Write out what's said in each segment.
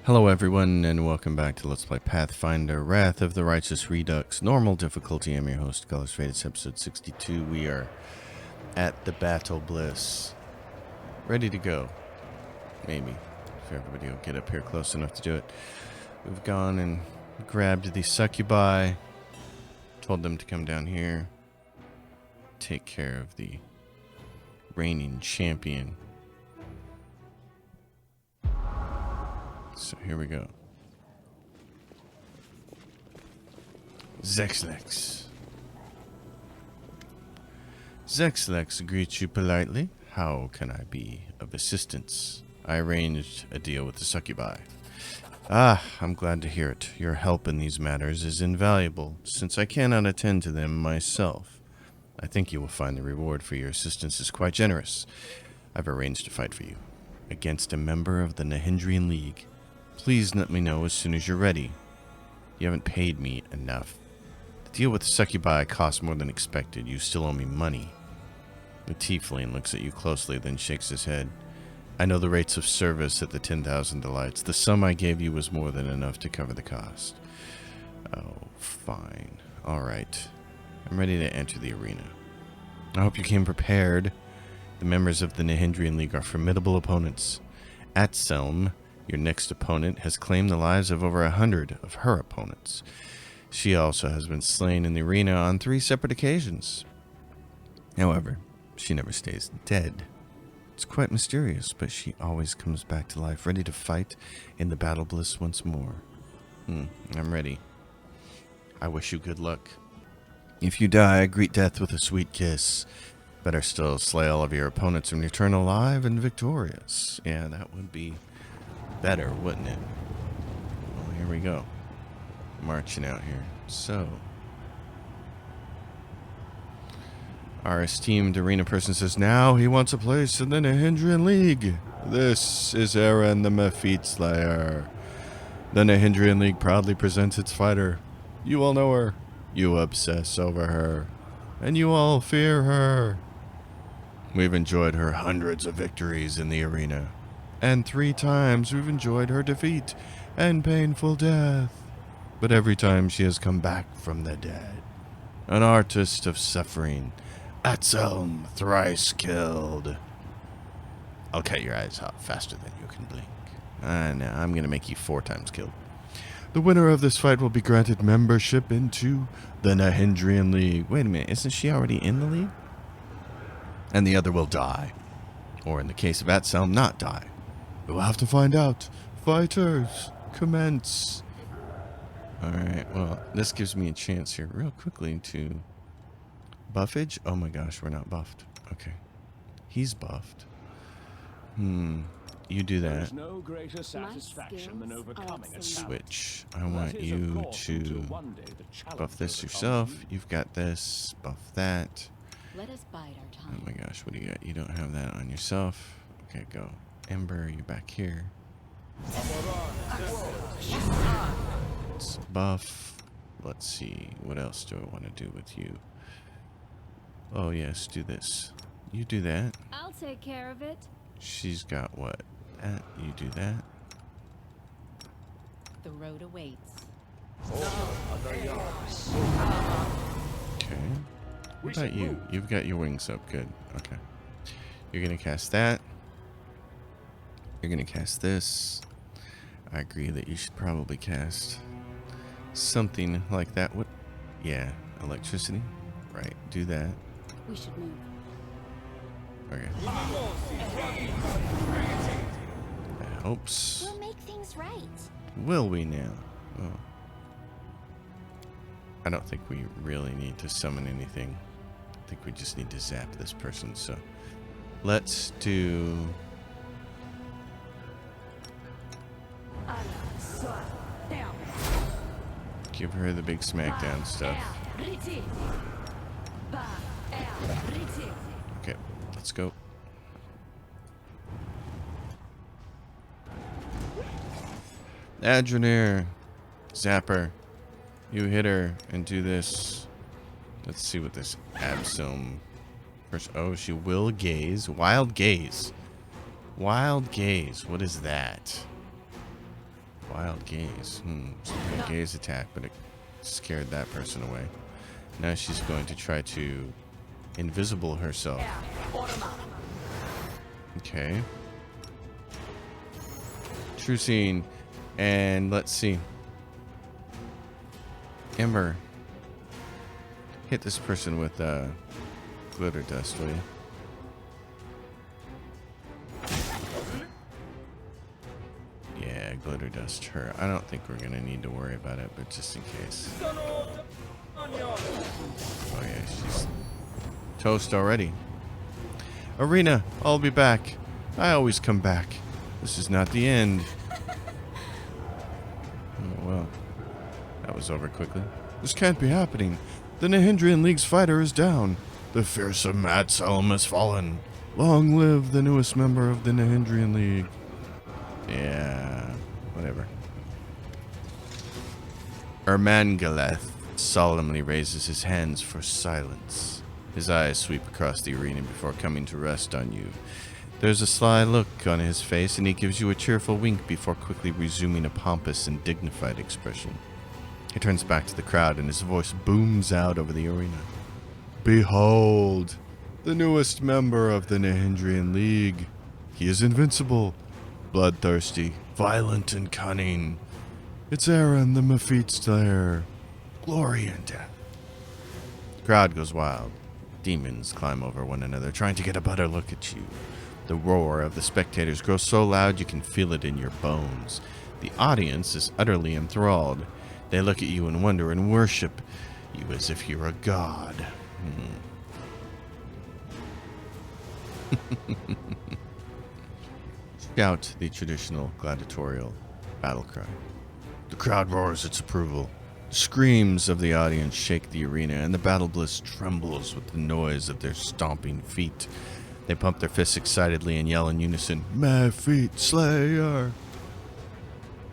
Hello everyone, and welcome back to Let's Play Pathfinder, Wrath of the Righteous Redux, normal difficulty. I'm your host, Colors Fade. It's episode 62. We are at the Battle Bliss. Ready to go. Maybe. If everybody will get up here close enough to do it. We've gone and grabbed the succubi, told them to come down here, take care of the reigning champion. So here we go. Zexlex. Zexlex greets you politely. How can I be of assistance? I arranged a deal with the succubi. Ah, I'm glad to hear it. Your help in these matters is invaluable, since I cannot attend to them myself. I think you will find the reward for your assistance is quite generous. I've arranged a fight for you, against a member of the Nahindrian League. Please let me know as soon as you're ready. You haven't paid me enough. The deal with the succubi cost more than expected. You still owe me money. The tiefling looks at you closely, then shakes his head. I know the rates of service at the 10,000 delights. The sum I gave you was more than enough to cover the cost. Oh, fine. Alright. I'm ready to enter the arena. I hope you came prepared. The members of the Nahindrian League are formidable opponents. Atsum, your next opponent, has claimed the lives of over 100 of her opponents. She also has been slain in the arena on 3 separate occasions. However, she never stays dead. It's quite mysterious, but she always comes back to life, ready to fight in the battle bliss once more. I'm ready. I wish you good luck. If you die, greet death with a sweet kiss. Better still, slay all of your opponents and return alive and victorious. Yeah, that would be better, wouldn't it? Well, here we go. Marching out here. So, our esteemed arena person says now he wants a place in the Nahindrian League. This is Aaron the Mephite Slayer. The Nahindrian League proudly presents its fighter. You all know her. You obsess over her. And you all fear her. We've enjoyed her hundreds of victories in the arena. And 3 times we've enjoyed her defeat and painful death. But every time she has come back from the dead. An artist of suffering. Atsum, thrice killed. I'll cut your eyes off faster than you can blink. Now I'm going to make you 4 times killed. The winner of this fight will be granted membership into the Nahindrian League. Wait a minute, isn't she already in the league? And the other will die. Or in the case of Atsum, not die. We'll have to find out. Fighters, commence. Alright, well, this gives me a chance here real quickly to... Buffage? Oh my gosh, we're not buffed. Okay. He's buffed. You do that. No greater satisfaction than overcoming a Switch. I want you to buff this yourself. You've got this. Buff that. Let us bide our time. Oh my gosh, what do you got? You don't have that on yourself. Okay, go. Ember, you're back here. Let's buff. Let's see. What else do I want to do with you? Oh, yes, do this. You do that. I'll take care of it. She's got what? That. You do that. The road awaits. Okay. What about you? You've got your wings up. Good. Okay. You're going to cast that. You're going to cast this. I agree that you should probably cast something like that. What? Yeah. Electricity. Right. Do that. We should move. Okay. That helps. We'll make things right. Will we now? Oh. I don't think we really need to summon anything. I think we just need to zap this person, so let's do... Give her the big smackdown stuff. Okay, let's go. Adrenair, Zapper, you hit her and do this. Let's see what this Atsum. Oh, she will gaze. Wild gaze. Wild gaze. What is that? Wild gaze. Some kind of gaze attack, but it scared that person away. Now she's going to try to invisible herself. Okay. True scene. And let's see. Ember. Hit this person with glitter dust, will you? Yeah, glitter dust her. I don't think we're gonna need to worry about it, but just in case. Oh yeah, she's toast already. Arena, I'll be back. I always come back. This is not the end. Oh, well. That was over quickly. This can't be happening. The Nahindrian League's fighter is down. The fearsome Atsum has fallen. Long live the newest member of the Nahindrian League. Yeah, whatever. Ermangaleth solemnly raises his hands for silence. His eyes sweep across the arena before coming to rest on you. There's a sly look on his face, and he gives you a cheerful wink before quickly resuming a pompous and dignified expression. He turns back to the crowd, and his voice booms out over the arena. Behold, the newest member of the Nahindrian League. He is invincible, bloodthirsty, violent, and cunning. It's Aaron, the Mephite Slayer. Glory and death. The crowd goes wild. Demons climb over one another, trying to get a better look at you. The roar of the spectators grows so loud you can feel it in your bones. The audience is utterly enthralled. They look at you in wonder and worship you as if you're a god. Shout the traditional gladiatorial battle cry. The crowd roars its approval. The screams of the audience shake the arena, and the battle bliss trembles with the noise of their stomping feet. They pump their fists excitedly and yell in unison, Mephite Slayer!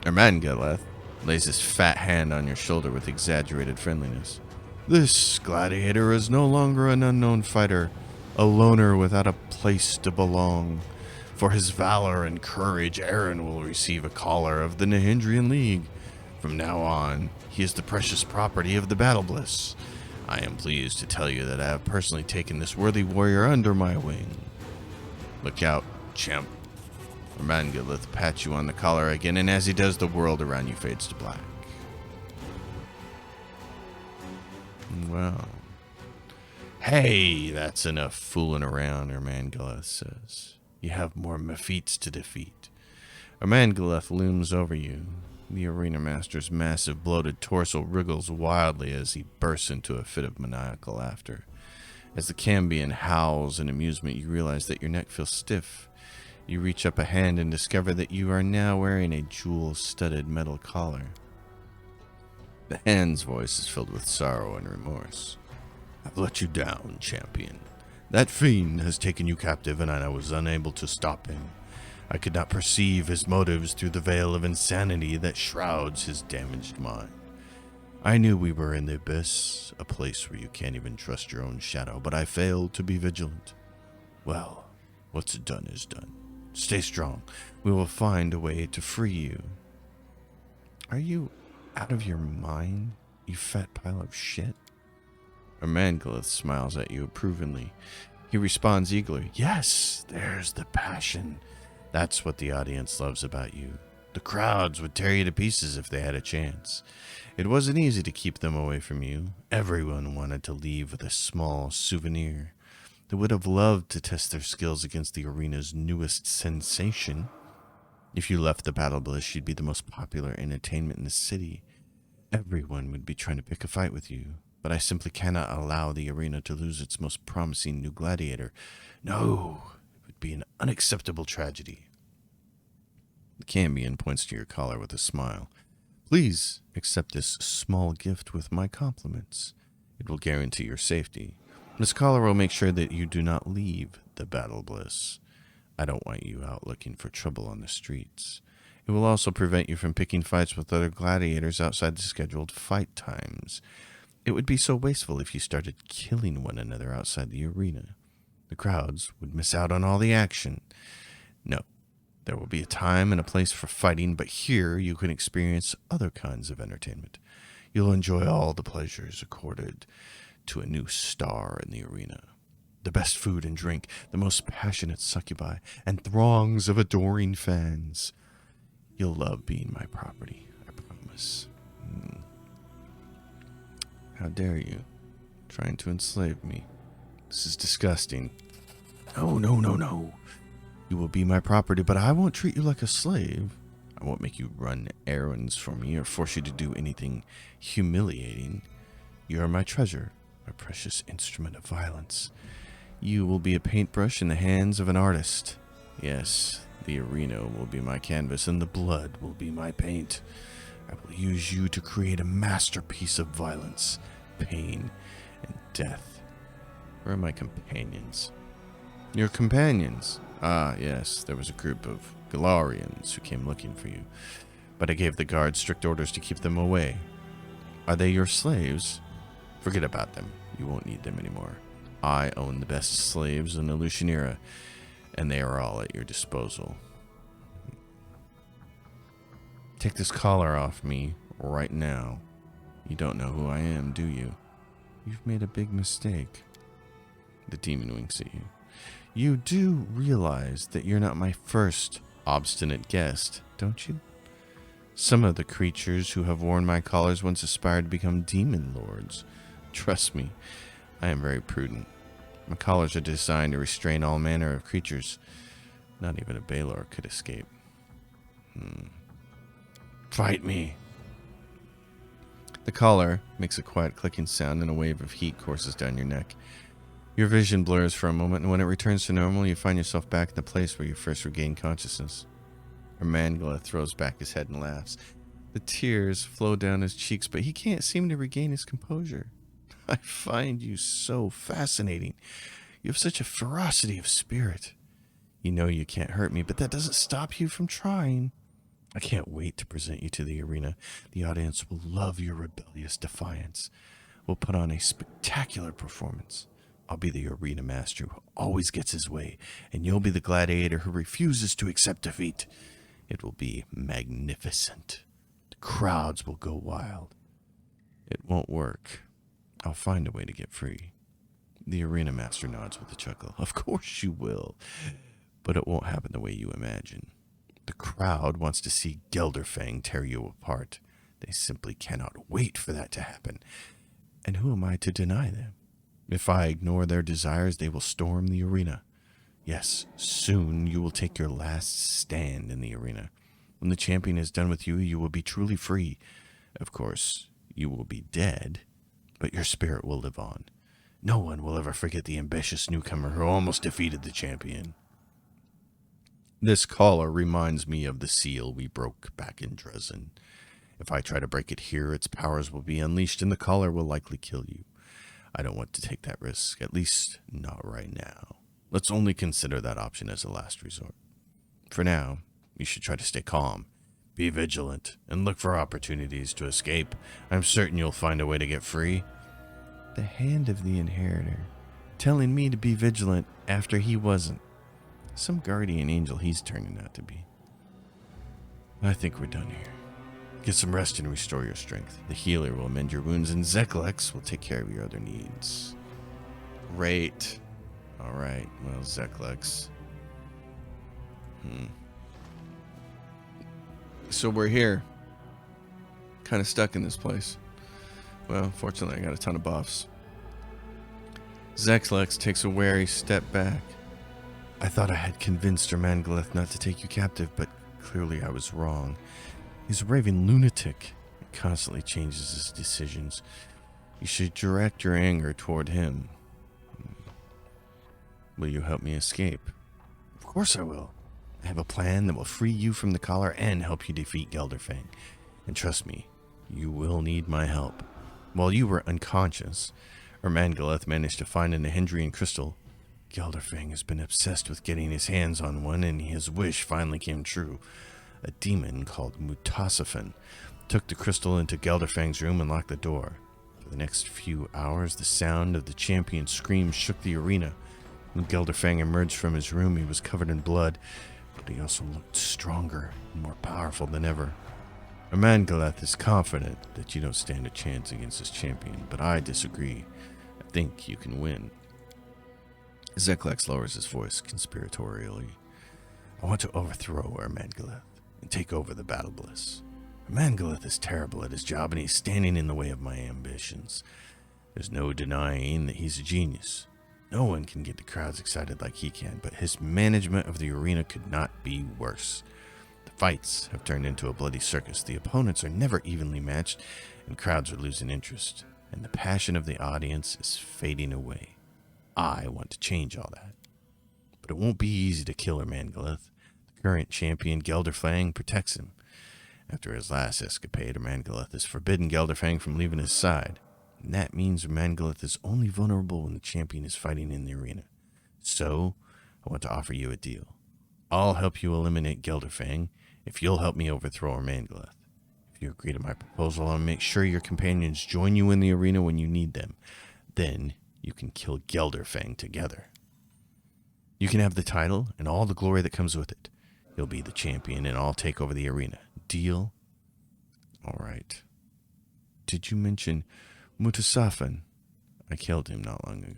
Ermangaleth lays his fat hand on your shoulder with exaggerated friendliness. This gladiator is no longer an unknown fighter, a loner without a place to belong. For his valor and courage, Aaron will receive a collar of the Nahindrian League. From now on, he is the precious property of the Battle Bliss. I am pleased to tell you that I have personally taken this worthy warrior under my wing. Look out, champ. Ermangaleth pats you on the collar again, and as he does, the world around you fades to black. Well. Hey, that's enough fooling around, Ermangaleth says. You have more Mephites to defeat. Ermangaleth looms over you. The arena master's massive bloated torso wriggles wildly as he bursts into a fit of maniacal laughter. As the Cambion howls in amusement, you realize that your neck feels stiff. You reach up a hand and discover that you are now wearing a jewel-studded metal collar. The hand's voice is filled with sorrow and remorse. I've let you down, champion. That fiend has taken you captive, and I was unable to stop him. I could not perceive his motives through the veil of insanity that shrouds his damaged mind. I knew we were in the abyss, a place where you can't even trust your own shadow, but I failed to be vigilant. Well, what's done is done. Stay strong. We will find a way to free you. Are you out of your mind, you fat pile of shit? Ermangaleth smiles at you approvingly. He responds eagerly, Yes, there's the passion. That's what the audience loves about you. The crowds would tear you to pieces if they had a chance. It wasn't easy to keep them away from you. Everyone wanted to leave with a small souvenir. They would have loved to test their skills against the arena's newest sensation. If you left the Battle Bliss, you'd be the most popular entertainment in the city. Everyone would be trying to pick a fight with you. But I simply cannot allow the arena to lose its most promising new gladiator. No, it would be an unacceptable tragedy. The Cambion points to your collar with a smile. Please accept this small gift with my compliments. It will guarantee your safety. This collar will make sure that you do not leave the Battle Bliss. I don't want you out looking for trouble on the streets. It will also prevent you from picking fights with other gladiators outside the scheduled fight times. It would be so wasteful if you started killing one another outside the arena. The crowds would miss out on all the action. No, There will be a time and a place for fighting, but here you can experience other kinds of entertainment. You'll enjoy all the pleasures accorded to a new star in the arena. The best food and drink, the most passionate succubi, and throngs of adoring fans. You'll love being my property, I promise. How dare you, trying to enslave me? This is disgusting. No. You will be my property, but I won't treat you like a slave. I won't make you run errands for me or force you to do anything humiliating. You are my treasure, my precious instrument of violence. You will be a paintbrush in the hands of an artist. Yes, the arena will be my canvas, and the blood will be my paint. I will use you to create a masterpiece of violence, pain, and death. Where are my companions? Your companions? Ah, yes, there was a group of Galarians who came looking for you, but I gave the guards strict orders to keep them away. Are they your slaves? Forget about them. You won't need them anymore. I own the best slaves in the Lucianera, and they are all at your disposal. Take this collar off me right now. You don't know who I am, do you? You've made a big mistake. The demon winks at you. You do realize that you're not my first obstinate guest, don't you? Some of the creatures who have worn my collars once aspired to become demon lords. Trust me, I am very prudent. My collars are designed to restrain all manner of creatures. Not even a Baelor could escape. Fight me. The collar makes a quiet clicking sound and a wave of heat courses down your neck. Your vision blurs for a moment, and when it returns to normal, you find yourself back in the place where you first regained consciousness. Ermangala throws back his head and laughs. The tears flow down his cheeks, but he can't seem to regain his composure. I find you so fascinating. You have such a ferocity of spirit. You know you can't hurt me, but that doesn't stop you from trying. I can't wait to present you to the arena. The audience will love your rebellious defiance. We'll put on a spectacular performance. I'll be the arena master who always gets his way, and you'll be the gladiator who refuses to accept defeat. It will be magnificent. The crowds will go wild. It won't work. I'll find a way to get free. The arena master nods with a chuckle. Of course you will, but it won't happen the way you imagine. The crowd wants to see Gelderfang tear you apart. They simply cannot wait for that to happen. And who am I to deny them? If I ignore their desires, they will storm the arena. Yes, soon you will take your last stand in the arena. When the champion is done with you, you will be truly free. Of course, you will be dead, but your spirit will live on. No one will ever forget the ambitious newcomer who almost defeated the champion. This collar reminds me of the seal we broke back in Dresden. If I try to break it here, its powers will be unleashed and the collar will likely kill you. I don't want to take that risk, at least not right now. Let's only consider that option as a last resort. For now, you should try to stay calm. Be vigilant, and look for opportunities to escape. I'm certain you'll find a way to get free. The hand of the inheritor, telling me to be vigilant after he wasn't. Some guardian angel he's turning out to be. I think we're done here. Get some rest and restore your strength. The healer will mend your wounds, and Zeklex will take care of your other needs. Great. Alright, well, Zeklex. So we're here. Kind of stuck in this place. Well, fortunately, I got a ton of buffs. Zeklex takes a wary step back. I thought I had convinced Ermangala not to take you captive, but clearly I was wrong. He's a raving lunatic. He constantly changes his decisions. You should direct your anger toward him. Will you help me escape? Of course I will. I have a plan that will free you from the collar and help you defeat Gelderfang. And trust me, you will need my help. While you were unconscious, Ermangala managed to find an Nehindrian crystal. Gelderfang has been obsessed with getting his hands on one, and his wish finally came true. A demon called Mutasafan took the crystal into Gelderfang's room and locked the door. For the next few hours, the sound of the champion's screams shook the arena. When Gelderfang emerged from his room, he was covered in blood, but he also looked stronger and more powerful than ever. Mangaleth is confident that you don't stand a chance against his champion, but I disagree. I think you can win. Zeklex lowers his voice conspiratorially. I want to overthrow Mangaleth and take over the Battle Bliss. Mangaleth is terrible at his job, and he's standing in the way of my ambitions. There's no denying that he's a genius. No one can get the crowds excited like he can, but his management of the arena could not be worse. The fights have turned into a bloody circus. The opponents are never evenly matched, and crowds are losing interest, and the passion of the audience is fading away. I want to change all that. But it won't be easy to kill Mangaleth. The current champion, Gelderfang, protects him. After his last escapade, Mangaleth has forbidden Gelderfang from leaving his side. And that means Mangaleth is only vulnerable when the champion is fighting in the arena. So, I want to offer you a deal. I'll help you eliminate Gelderfang if you'll help me overthrow Mangaleth. If you agree to my proposal, I'll make sure your companions join you in the arena when you need them. Then, you can kill Gelderfang together. You can have the title and all the glory that comes with it. You'll be the champion and I'll take over the arena. Deal? All right. Did you mention Mutasafan? I killed him not long ago.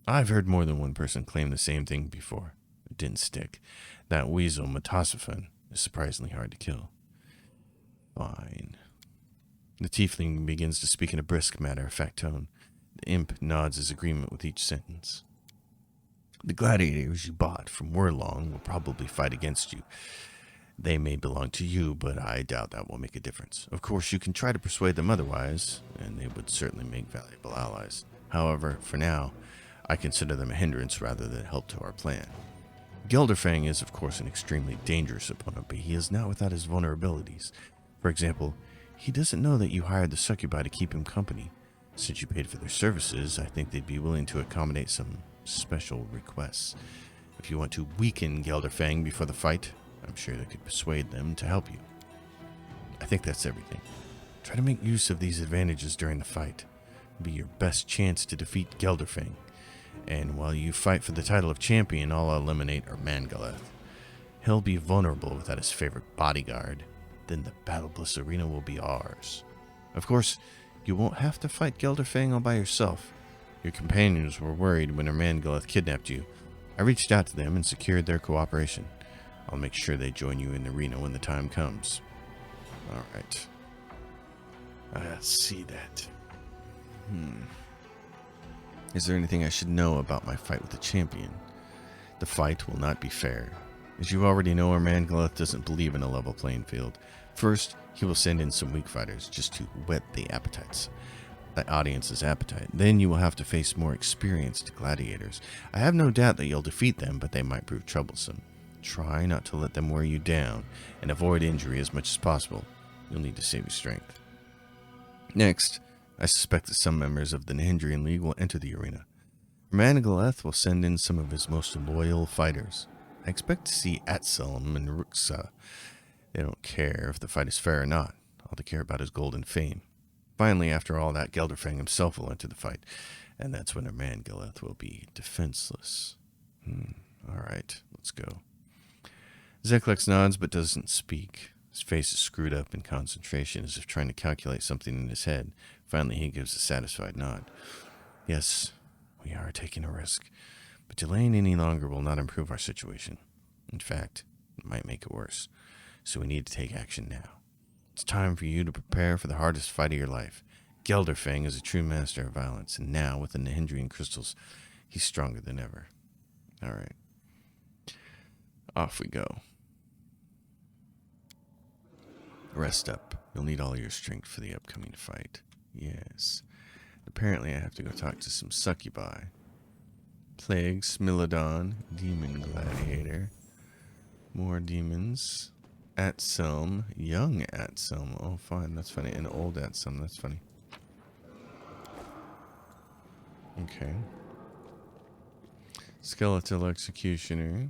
I've heard more than one person claim the same thing before. It didn't stick. That weasel, Mutasafan, is surprisingly hard to kill. Fine. The tiefling begins to speak in a brisk, matter-of-fact tone. The imp nods his agreement with each sentence. The gladiators you bought from Werlong will probably fight against you. They may belong to you, but I doubt that will make a difference. Of course, you can try to persuade them otherwise, and they would certainly make valuable allies. However, for now, I consider them a hindrance rather than help to our plan. Gelderfang is, of course, an extremely dangerous opponent, but he is not without his vulnerabilities. For example, he doesn't know that you hired the succubi to keep him company. Since you paid for their services, I think they'd be willing to accommodate some special requests. If you want to weaken Gelderfang before the fight, I'm sure they could persuade them to help you. I think that's everything. Try to make use of these advantages during the fight. It'll be your best chance to defeat Gelderfang. And while you fight for the title of champion, I'll eliminate Mangaleth. He'll be vulnerable without his favorite bodyguard. Then the Battle Bliss arena will be ours. Of course, you won't have to fight Gelderfang all by yourself. Your companions were worried when Mangaleth kidnapped you. I reached out to them and secured their cooperation. I'll make sure they join you in the arena when the time comes. Alright. I see that. Is there anything I should know about my fight with the champion? The fight will not be fair. As you already know, Mangaleth doesn't believe in a level playing field. First, he will send in some weak fighters just to whet the appetites. The audience's appetite. Then you will have to face more experienced gladiators. I have no doubt that you'll defeat them, but they might prove troublesome. Try not to let them wear you down, and avoid injury as much as possible. You'll need to save your strength. Next, I suspect that some members of the Nahindrian League will enter the arena. Mangaleth will send in some of his most loyal fighters. I expect to see Atsum and Ruxa. They don't care if the fight is fair or not. All they care about is gold and fame. Finally, after all that, Gelderfang himself will enter the fight, and that's when Mangaleth will be defenseless. Alright, let's go. Zeklex nods but doesn't speak. His face is screwed up in concentration as if trying to calculate something in his head. Finally, he gives a satisfied nod. Yes, we are taking a risk, but delaying any longer will not improve our situation. In fact, it might make it worse. So we need to take action now. It's time for you to prepare for the hardest fight of your life. Gelderfang is a true master of violence, and now, with the Nahindrian crystals, he's stronger than ever. Alright. Off we go. Rest up. You'll need all your strength for the upcoming fight. Yes. Apparently I have to go talk to some succubi. Plague, Smilodon, Demon Gladiator. More demons. Atsum, young Atsum. Oh, fine, that's funny. And old Atsum, that's funny. Okay. Skeletal Executioner.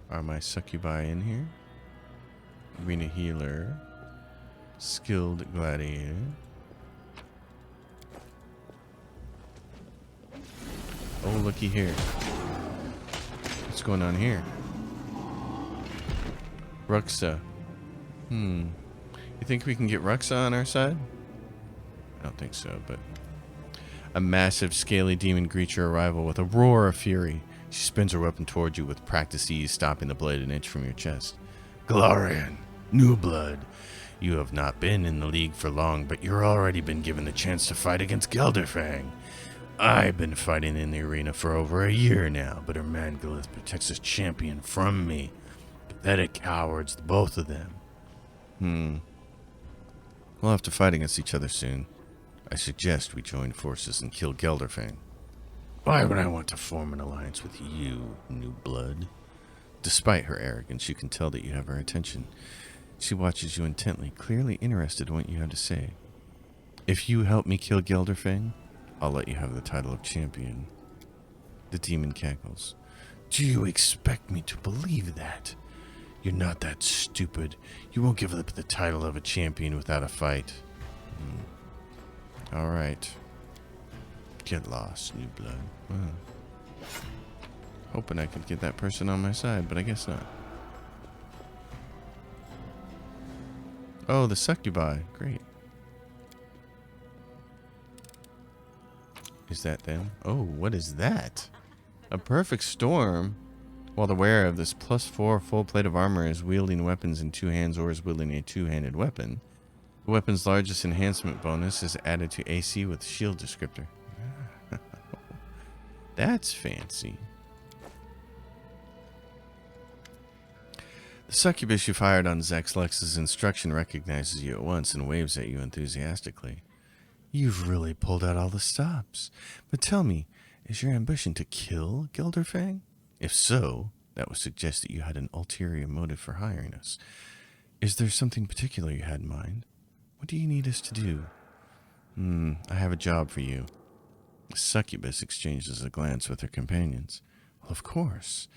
Are my succubi in here? Arena Healer. Skilled Gladiator. Oh, looky here. What's going on here? Ruxa. You think we can get Ruxa on our side? I don't think so, but... A massive, scaly demon greets your arrival with a roar of fury. She spins her weapon towards you with practiced ease, stopping the blade an inch from your chest. Galarian, new blood. You have not been in the league for long, but you've already been given the chance to fight against Gelderfang. I've been fighting in the arena for over a year now, but her Mangolith protects his champion from me. Pathetic cowards, the both of them. We'll have to fight against each other soon. I suggest we join forces and kill Gelderfang. Why would I want to form an alliance with you, new blood? Despite her arrogance, you can tell that you have her attention. She watches you intently, clearly interested in what you have to say. If you help me kill Gelderfang, I'll let you have the title of champion. The demon cackles. Do you expect me to believe that? You're not that stupid. You won't give up the title of a champion without a fight. Alright. Get lost, new blood. Well, hoping I could get that person on my side, but I guess not. Oh, the succubi. Great. Is that them? Oh, what is that? A perfect storm. While the wearer of this +4 full plate of armor is wielding weapons in two hands or is wielding a two-handed weapon, the weapon's largest enhancement bonus is added to AC with shield descriptor. That's fancy. The succubus you fired on Zexlex's instruction recognizes you at once and waves at you enthusiastically. You've really pulled out all the stops. But tell me, is your ambition to kill Gelderfang? If so, that would suggest that you had an ulterior motive for hiring us. Is there something particular you had in mind? What do you need us to do? I have a job for you. The succubus exchanges a glance with her companions. Well, of course.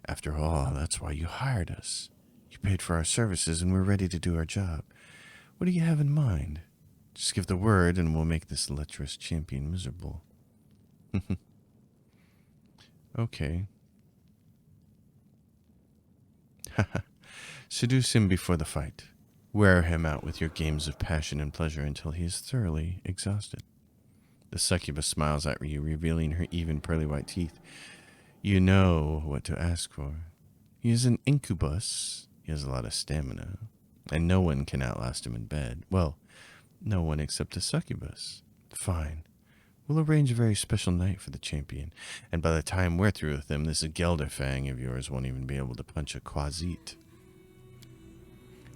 After all, that's why you hired us. You paid for our services and we're ready to do our job. What do you have in mind? Just give the word and we'll make this lecherous champion miserable. Okay. Seduce him before the fight. Wear him out with your games of passion and pleasure until he is thoroughly exhausted. The succubus smiles at you, revealing her even pearly white teeth. You know what to ask for. He is an incubus. He has a lot of stamina. And no one can outlast him in bed. Well, no one except a succubus. Fine. We'll arrange a very special night for the champion. And by the time we're through with him, this Gelderfang of yours won't even be able to punch a quasit.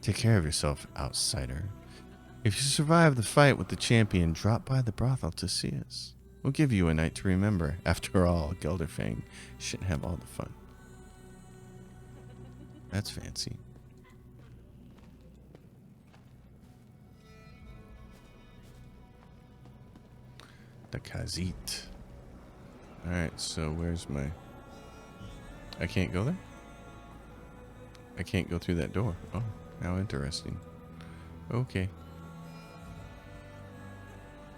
Take care of yourself, outsider. If you survive the fight with the champion, drop by the brothel to see us. We'll give you a night to remember. After all, Gelderfang shouldn't have all the fun. That's fancy. The Kazit. Alright, so where's my... I can't go there? I can't go through that door. Oh, how interesting. Okay.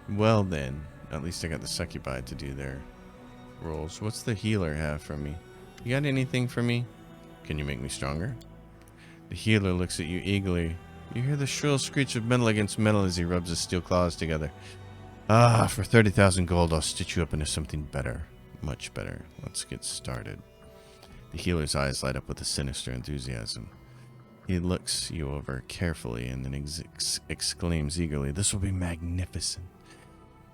Well then, at least I got the succubi to do their roles. What's the healer have for me? You got anything for me? Can you make me stronger? The healer looks at you eagerly. You hear the shrill screech of metal against metal as he rubs his steel claws together. Ah, for 30,000 gold, I'll stitch you up into something better. Much better. Let's get started. The healer's eyes light up with a sinister enthusiasm. He looks you over carefully and then exclaims eagerly, "This will be magnificent.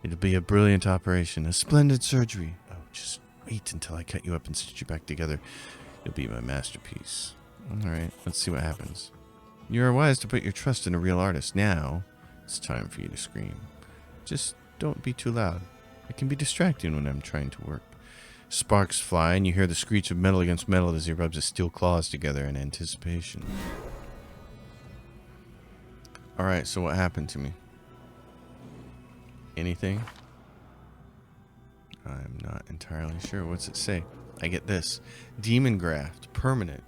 It'll be a brilliant operation, a splendid surgery. Oh, just wait until I cut you up and stitch you back together. You'll be my masterpiece." Alright, let's see what happens. You are wise to put your trust in a real artist. Now, it's time for you to scream. Just don't be too loud. It can be distracting when I'm trying to work. Sparks fly, and you hear the screech of metal against metal as he rubs his steel claws together in anticipation. Alright, so what happened to me? Anything? I'm not entirely sure. What's it say? I get this. Demon Graft. Permanent.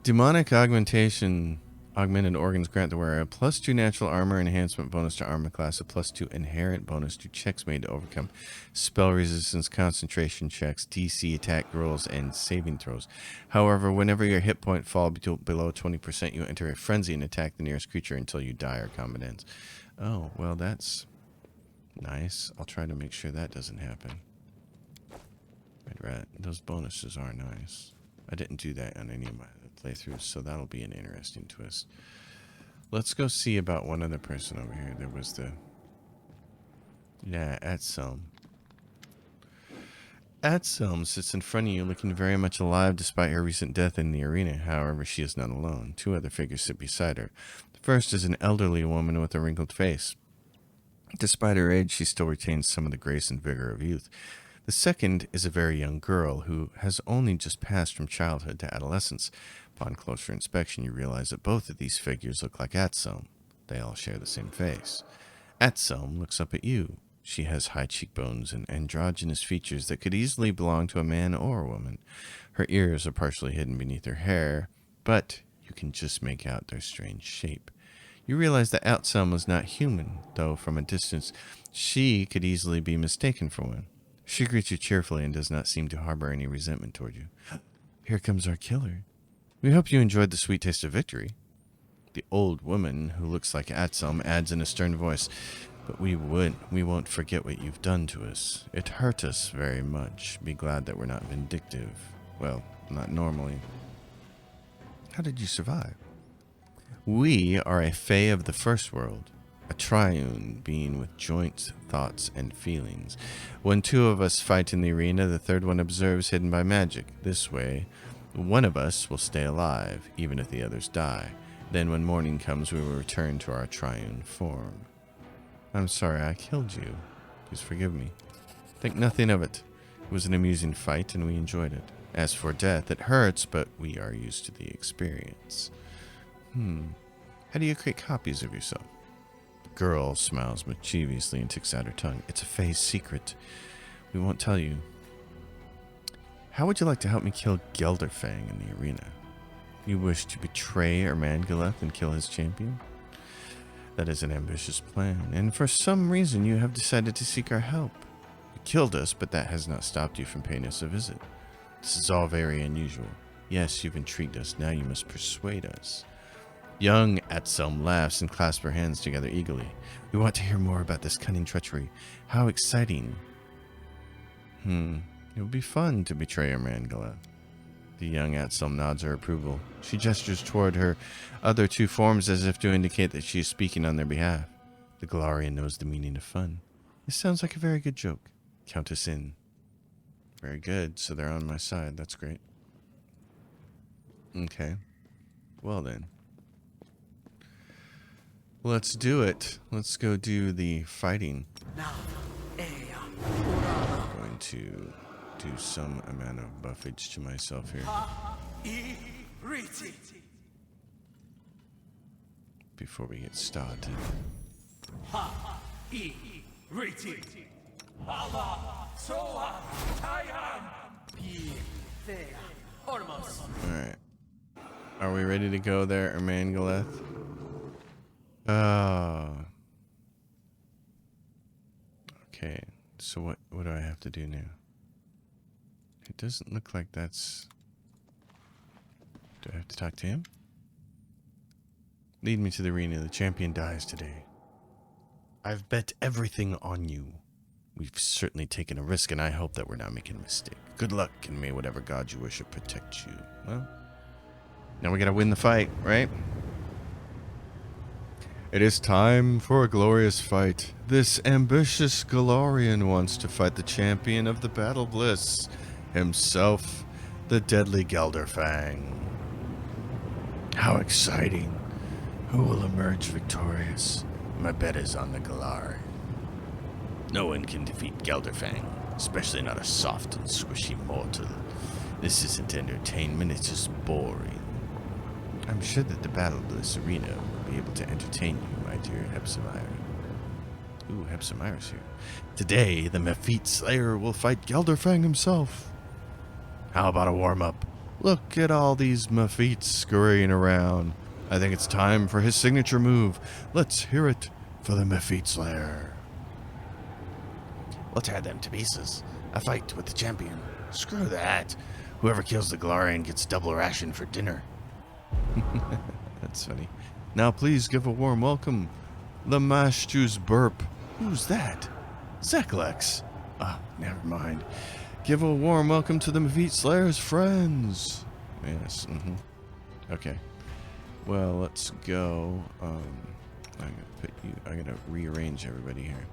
Demonic augmentation Augmented organs grant the wearer a +2 natural armor enhancement bonus to armor class, a +2 inherent bonus to checks made to overcome spell resistance, concentration checks, DC attack rolls, and saving throws. However, whenever your hit point fall below 20%, you enter a frenzy and attack the nearest creature until you die or combat ends. Oh, well, that's nice. I'll try to make sure that doesn't happen. Red rat. Those bonuses are nice. I didn't do that on any of my playthroughs, so that'll be an interesting twist. Let's go see about one other person over here. There was the... Yeah, Atsum. Atsum sits in front of you looking very much alive despite her recent death in the arena. However, she is not alone. Two other figures sit beside her. The first is an elderly woman with a wrinkled face. Despite her age, she still retains some of the grace and vigor of youth. The second is a very young girl who has only just passed from childhood to adolescence. Upon closer inspection, you realize that both of these figures look like Atsum. They all share the same face. Atsum looks up at you. She has high cheekbones and androgynous features that could easily belong to a man or a woman. Her ears are partially hidden beneath her hair, but you can just make out their strange shape. You realize that Atsum is not human, though from a distance she could easily be mistaken for one. She greets you cheerfully and does not seem to harbor any resentment toward you. Here comes our killer. We hope you enjoyed the sweet taste of victory. The old woman, who looks like Atsum, adds in a stern voice, but we won't forget what you've done to us. It hurt us very much. Be glad that we're not vindictive. Well, not normally. How did you survive? We are a fae of the first world. A triune being with joints, thoughts, and feelings. When two of us fight in the arena, the third one observes, hidden by magic. This way, one of us will stay alive, even if the others die. Then when morning comes, we will return to our triune form. I'm sorry I killed you. Please forgive me. Think nothing of it. It was an amusing fight, and we enjoyed it. As for death, it hurts, but we are used to the experience. How do you create copies of yourself? Girl smiles mischievously and ticks out her tongue. It's a Fae's secret. We won't tell you. How would you like to help me kill Gelderfang in the arena? You wish to betray Ermangaleth and kill his champion? That is an ambitious plan, and for some reason you have decided to seek our help. You killed us, but that has not stopped you from paying us a visit. This is all very unusual. Yes, you've intrigued us. Now you must persuade us. Young Atsum laughs and clasps her hands together eagerly. We want to hear more about this cunning treachery. How exciting. It would be fun to betray Ermangaleth. The young Atsum nods her approval. She gestures toward her other two forms as if to indicate that she is speaking on their behalf. The Galarian knows the meaning of fun. This sounds like a very good joke. Count us in. Very good. So they're on my side. That's great. Okay. Well then. Let's do it. Let's go do the fighting. I'm going to do some amount of buffage to myself here before we get started. Alright. Are we ready to go there, Ermangaleth? Okay, so what do I have to do now? It doesn't look like that's... Do I have to talk to him? Lead me to the arena. The champion dies today. I've bet everything on you. We've certainly taken a risk, and I hope that we're not making a mistake. Good luck, and may whatever god you worship protect you. Well, now we gotta win the fight, right? It is time for a glorious fight. This ambitious Galarian wants to fight the champion of the Battle Bliss, himself, the deadly Gelderfang. How exciting. Who will emerge victorious? My bet is on the Galari. No one can defeat Gelderfang, especially not a soft and squishy mortal. This isn't entertainment, it's just boring. I'm sure that the Battle Bliss arena will be able to entertain you, my dear Hepzibah. Ooh, Hepzibah's here. Today, the Mephite Slayer will fight Gelderfang himself. How about a warm-up? Look at all these Mephites scurrying around. I think it's time for his signature move. Let's hear it for the Mephite Slayer. We'll tear them to pieces. A fight with the champion. Screw that. Whoever kills the Galarian gets double ration for dinner. That's funny. Now please give a warm welcome. The Mash Juice Burp. Who's that? Zeklex. Ah, never mind. Give a warm welcome to the Mephite Slayer's friends. Yes, Okay. Well, let's go. I'm gonna rearrange everybody here.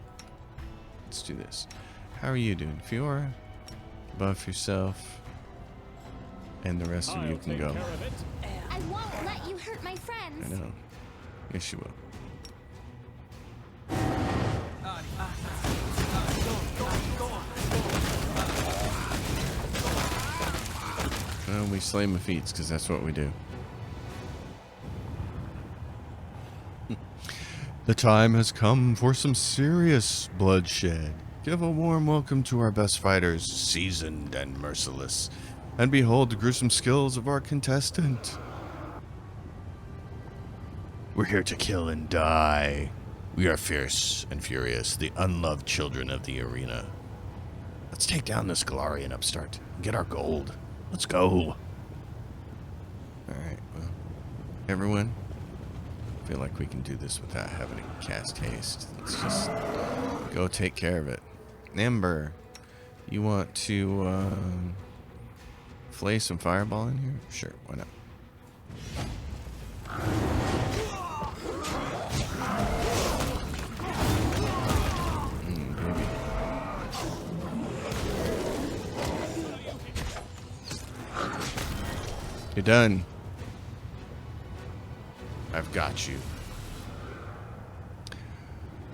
Let's do this. How are you doing? Fiora? Buff yourself. And the rest of you can go. I won't let you hurt my friends. I know. Yes, you will. Well, we slay Mephites because that's what we do. The time has come for some serious bloodshed. Give a warm welcome to our best fighters, seasoned and merciless, and behold the gruesome skills of our contestant. We're here to kill and die. We are fierce and furious, the unloved children of the arena. Let's take down this Galarian upstart and get our gold. Let's go. Alright, well, everyone, I feel like we can do this without having to cast haste. Let's just go take care of it. Ember, you want to flay some fireball in here? Sure, why not? Baby. You're done. I've got you.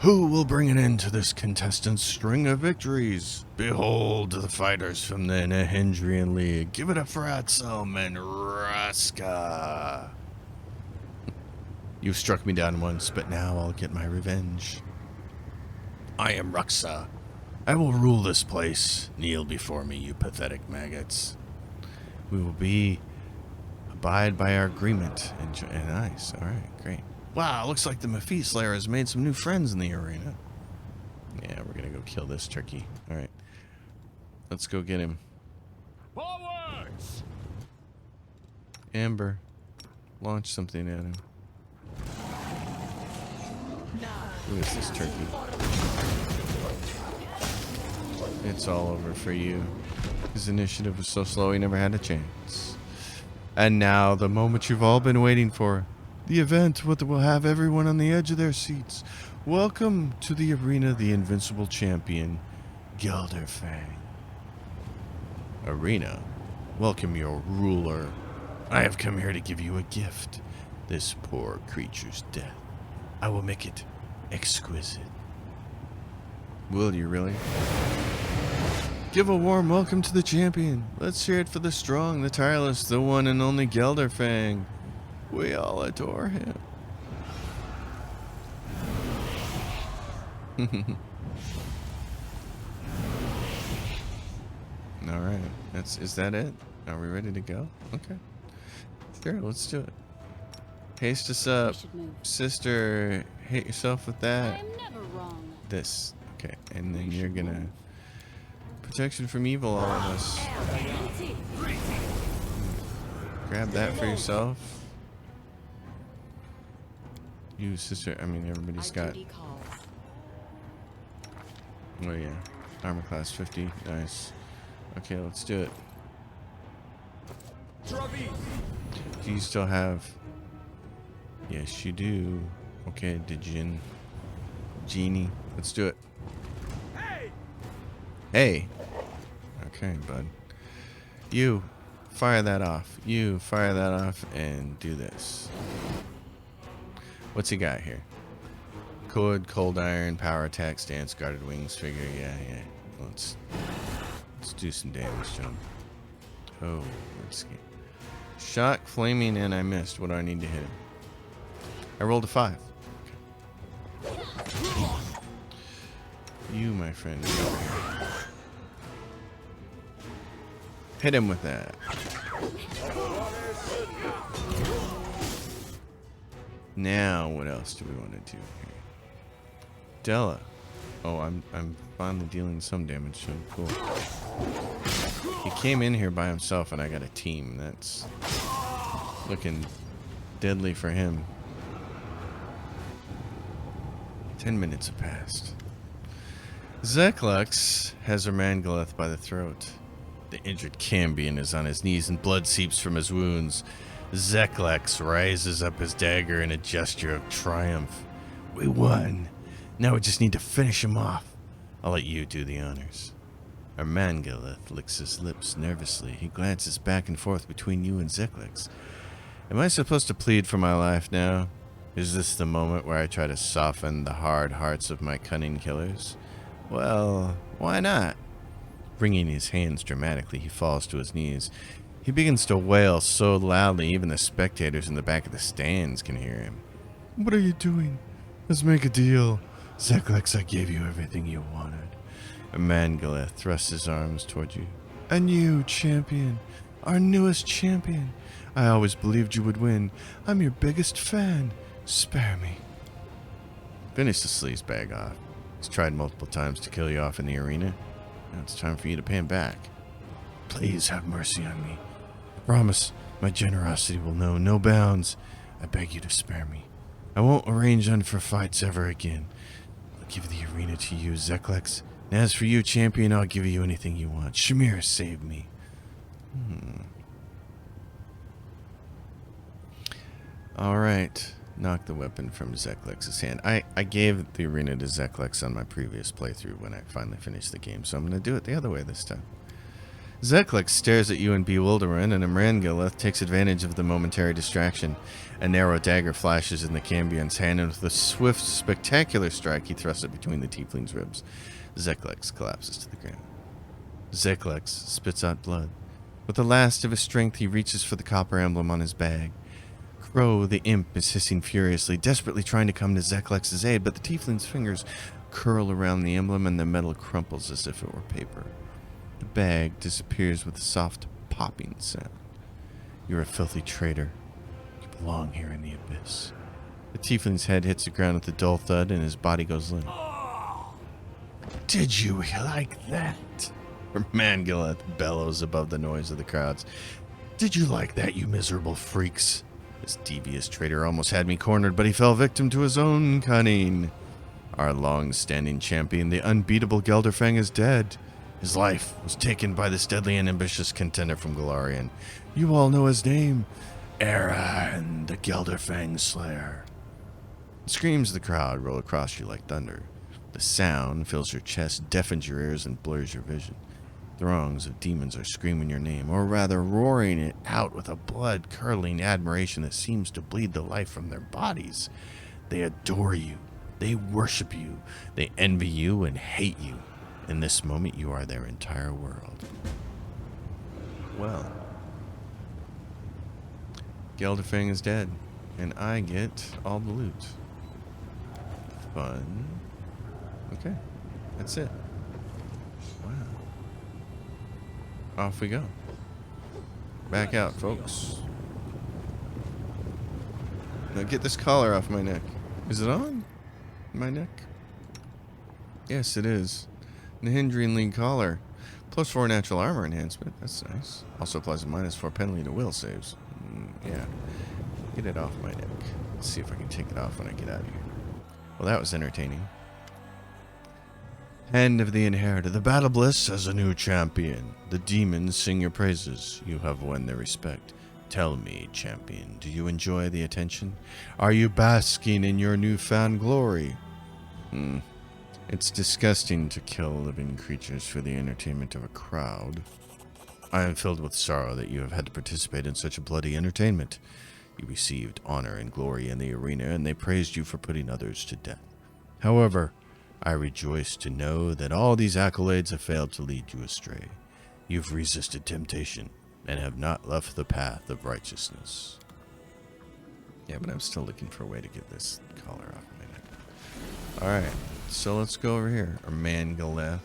Who will bring an end to this contestant's string of victories? Behold the fighters from the Nahindrian League. Give it up for Atsum and Raska. You've struck me down once, but now I'll get my revenge. I am Ruxa. I will rule this place. Kneel before me, you pathetic maggots. We will abide by our agreement. And nice. Alright, great. Wow, looks like the Mephite Slayer has made some new friends in the arena. Yeah, we're gonna go kill this turkey. Alright. Let's go get him. Forwards! Amber, launch something at him. Who is this turkey? It's all over for you. His initiative was so slow he never had a chance. And now, the moment you've all been waiting for. The event will have everyone on the edge of their seats. Welcome to the arena, the invincible champion, Gelderfang. Arena, welcome your ruler. I have come here to give you a gift. This poor creature's death. I will make it exquisite. Will you really? Give a warm welcome to the champion. Let's hear it for the strong, the tireless, the one and only Gelderfang. We all adore him. Alright. Is that it? Are we ready to go? Okay. Sure, let's do it. Haste us up. Sister, hit yourself with that. I'm never wrong. This. Okay, and then you're gonna protection from evil, all of us. Grab that for yourself. You, sister, I mean, everybody's got. Oh, yeah. Armor class 50. Nice. Okay, let's do it. Do you still have. Yes, you do. Okay, Dijin. Genie. Let's do it. Hey! Okay, bud. You, fire that off. You, fire that off and do this. What's he got here? Cold iron, power attack, stance, guarded wings, figure. Yeah. Let's do some damage to him. Oh, let's get shock, flaming, and I missed. What do I need to hit him? I rolled a 5. Okay. You, my friend, get over here. Hit him with that. Now, what else do we want to do here? Della. Oh, I'm finally dealing some damage to him. Cool. He came in here by himself, and I got a team. That's looking deadly for him. 10 minutes have passed. Zeklux has Ermangaleth by the throat. The injured Cambion is on his knees, and blood seeps from his wounds. Zeklux raises up his dagger in a gesture of triumph. We won. Now we just need to finish him off. I'll let you do the honors. Ermangaleth licks his lips nervously. He glances back and forth between you and Zeklux. Am I supposed to plead for my life now? Is this the moment where I try to soften the hard hearts of my cunning killers? Well, why not? Wringing his hands dramatically, he falls to his knees. He begins to wail so loudly even the spectators in the back of the stands can hear him. What are you doing? Let's make a deal. Zeklux, I gave you everything you wanted. Ermangaleth thrusts his arms toward you. And you, champion. Our newest champion. I always believed you would win. I'm your biggest fan. Spare me. Finish the sleazebag off. He's tried multiple times to kill you off in the arena. Now it's time for you to pay him back. Please have mercy on me. I promise my generosity will know no bounds. I beg you to spare me. I won't arrange unfair fights ever again. I'll give the arena to you, Zeklux. And as for you, champion, I'll give you anything you want. Shamir, save me. Alright. Knock the weapon from Zeklux's hand. I gave the arena to Zeklux on my previous playthrough when I finally finished the game, so I'm going to do it the other way this time. Zeklux stares at you in bewilderment, and Ermangaleth takes advantage of the momentary distraction. A narrow dagger flashes in the Cambion's hand, and with a swift, spectacular strike, he thrusts it between the tiefling's ribs. Zeklux collapses to the ground. Zeklux spits out blood. With the last of his strength, he reaches for the copper emblem on his bag. Crow, the imp, is hissing furiously, desperately trying to come to Zeklux's aid, but the tiefling's fingers curl around the emblem and the metal crumples as if it were paper. The bag disappears with a soft popping sound. You're a filthy traitor. You belong here in the abyss. The tiefling's head hits the ground with a dull thud and his body goes limp. Did you like that? Ermangaleth bellows above the noise of the crowds. Did you like that, you miserable freaks? This devious traitor almost had me cornered, but he fell victim to his own cunning. Our long-standing champion, the unbeatable Gelderfang, is dead. His life was taken by this deadly and ambitious contender from Golarion. You all know his name. Aaron, the Gelderfang Slayer. The screams of the crowd roll across you like thunder. The sound fills your chest, deafens your ears, and blurs your vision. Throngs of demons are screaming your name, or rather roaring it out with a blood-curdling admiration that seems to bleed the life from their bodies. They adore you. They worship you. They envy you and hate you. In this moment, you are their entire world. Well, Gelderfang is dead, and I get all the loot. Fun. Okay, that's it. Wow. Off we go. Back out, folks. Now get this collar off my neck. Is it on my neck? Yes, it is. Nahindrian League collar. +4 natural armor enhancement. That's nice. Also applies a -4 penalty to will saves. Yeah. Get it off my neck. Let's see if I can take it off when I get out of here. Well, that was entertaining. Hand of the Inheritor. The Battle Bliss has a new champion. The demons sing your praises. You have won their respect. Tell me, champion, do you enjoy the attention? Are you basking in your newfound glory? It's disgusting to kill living creatures for the entertainment of a crowd. I am filled with sorrow that you have had to participate in such a bloody entertainment. You received honor and glory in the arena, and they praised you for putting others to death. However, I rejoice to know that all these accolades have failed to lead you astray. You've resisted temptation and have not left the path of righteousness. Yeah, but I'm still looking for a way to get this collar off my neck. Alright, so let's go over here. Ermangaleth.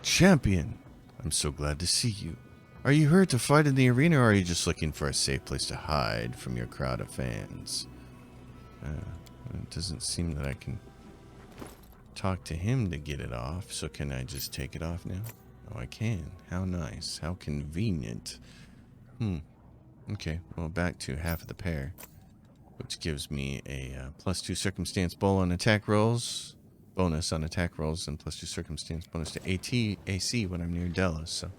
Champion! I'm so glad to see you. Are you here to fight in the arena, or are you just looking for a safe place to hide from your crowd of fans? It doesn't seem that I can talk to him to get it off, so can I just take it off now? Oh, I can. How nice. How convenient. Okay, well, back to half of the pair, which gives me a +2 circumstance bonus on attack rolls, and +2 circumstance bonus to AC when I'm near Delos. So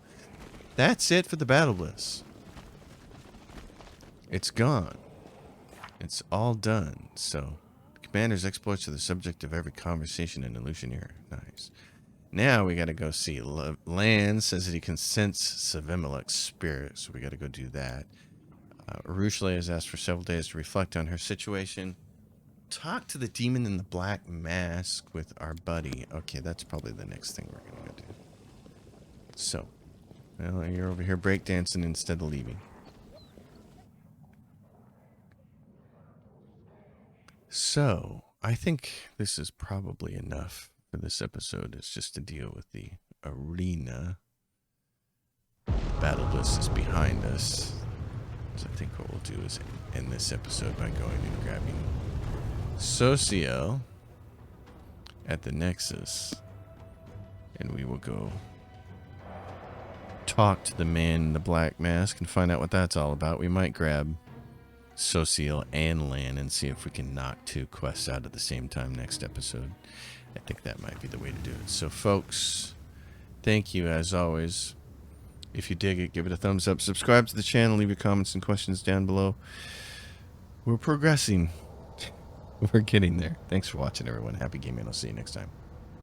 that's it for the battle bliss. It's gone. It's all done. So commander's exploits are the subject of every conversation in Illusioneer. Nice. Now we gotta go see. Lan says that he can sense Savimelek's spirit, so we gotta go do that. Rushale has asked for several days to reflect on her situation. Talk to the demon in the black mask with our buddy. Okay, that's probably the next thing we're gonna go do. So, well, you're over here breakdancing instead of leaving. So, I think this is probably enough for this episode. It's just to deal with the arena. Battle Bliss is behind us. So I think what we'll do is end this episode by going and grabbing Sociel at the Nexus. And we will go talk to the man in the black mask and find out what that's all about. We might grab Sociel and Lan and see if we can knock 2 quests out at the same time next episode. I think that might be the way to do it. So folks, thank you as always. If you dig it, give it a thumbs up. Subscribe to the channel. Leave your comments and questions down below. We're progressing. We're getting there. Thanks for watching, everyone. Happy gaming. I'll see you next time.